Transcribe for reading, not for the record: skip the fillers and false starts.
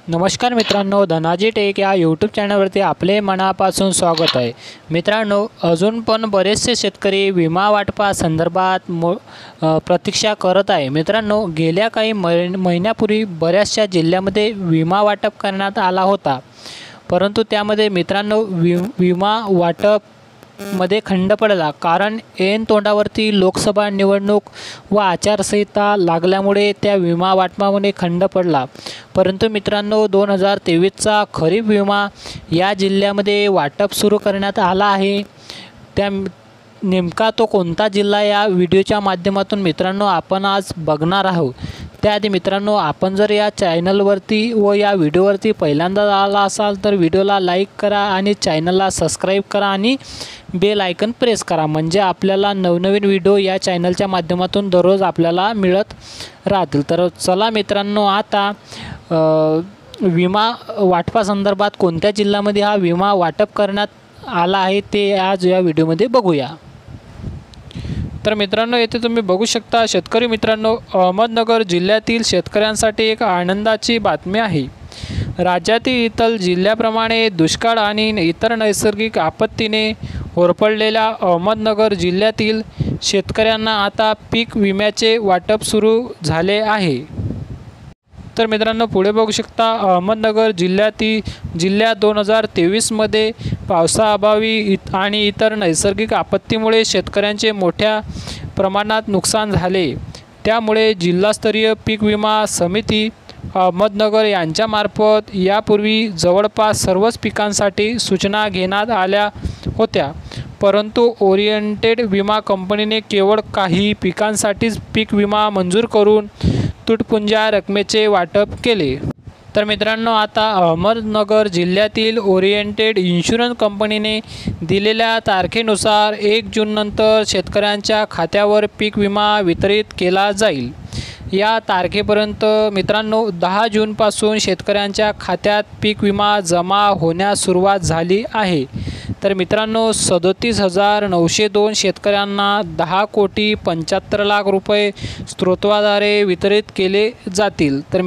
नमस्कार मित्रांनो, धनाजी टेक या यूट्यूब चॅनलवरती आपले मनापासून स्वागत आहे। मित्रांनो, अजून पण बरेचसे शेतकरी विमा वाटपा संदर्भात प्रतीक्षा करत आहे। मित्रांनो, गेल्या काही महिन्यापूर्वी बऱ्याचशा जिल्ह्यामध्ये विमा वाटप करण्यात आला होता, परंतु त्यामध्ये मित्रांनो विमा वाटप मध्ये खंड पडला, कारण ऐन तोंडावरती लोकसभा निवडणूक व आचारसंहिता लागल्यामुळे त्या विमा वाटपामध्ये खंड पडला। परंतु मित्रांनो, 2023चा खरीप विमा या जिल्ह्यामध्ये वाटप सुरू करण्यात आला आहे। त्या नेमका तो कोणता जिल्हा या व्हिडिओच्या माध्यमातून मित्रांनो आपण आज बघणार आहोत। त्याआधी मित्रांनो, आपण जर या चॅनलवरती व या व्हिडिओवरती पहिल्यांदा आला असाल तर व्हिडिओला लाईक करा आणि चॅनलला सबस्क्राईब करा आणि बेल आयकन प्रेस करा, म्हणजे आपल्याला नवनवीन व्हिडिओ या चॅनलच्या माध्यमातून दररोज आपल्याला मिळत राहतील। तर चला मित्रांनो, आता विमा वाटपासंदर्भात कोणत्या जिल्ह्यामध्ये हा विमा वाटप करण्यात आला आहे ते आज या व्हिडिओमध्ये बघूया। तर मित्रांनो, येथे तुम्ही बघू शकता शेतकरी मित्रांनो, अहमदनगर जिल्ह्यातील शेतकऱ्यांसाठी एक आनंदाची बातमी आहे। राज्यातील इतर जिल्ह्याप्रमाणे दुष्काळ आणि इतर नैसर्गिक आपत्तीने होरपळलेल्या अहमदनगर जिल्ह्यातील शेतकऱ्यांना आता पीक विम्याचे वाटप सुरू झाले आहे। तर मित्रांनो, पुढे बघू शकता अहमदनगर जिल्ह्यात 2023मध्ये पावसाअभावी आणि इतर नैसर्गिक आपत्तीमुळे शेतकऱ्यांचे मोठ्या प्रमाणात नुकसान झाले। त्यामुळे जिल्हास्तरीय पीक विमा समिती अहमदनगर यांच्यामार्फत यापूर्वी जवळपास सर्वच पिकांसाठी सूचना घेण्यात आल्या होत्या, परंतु ओरिएंटेड विमा कंपनीने केवळ काही पिकांसाठीच पीक विमा मंजूर करून तुटपुंज्या रकमेचे वाटप केले। तर मित्रांनो, आता अहमदनगर जिल्ह्यातील ओरिएंटेड इन्शुरन्स कंपनीने दिलेल्या तारखेनुसार 1 जूननंतर शेतकऱ्यांच्या खात्यावर पीक विमा वितरित केला जाईल। या तारखेपर्यंत मित्रांनो 10 जूनपासून शेतकऱ्यांच्या खात्यात पीक विमा जमा होण्यास सुरुवात झाली आहे। तर मित्रांनो, 37,902 शेतकऱ्यांना 10,75,00,00,000 रुपये स्त्रोताद्वारे वितरित केले जातील। तर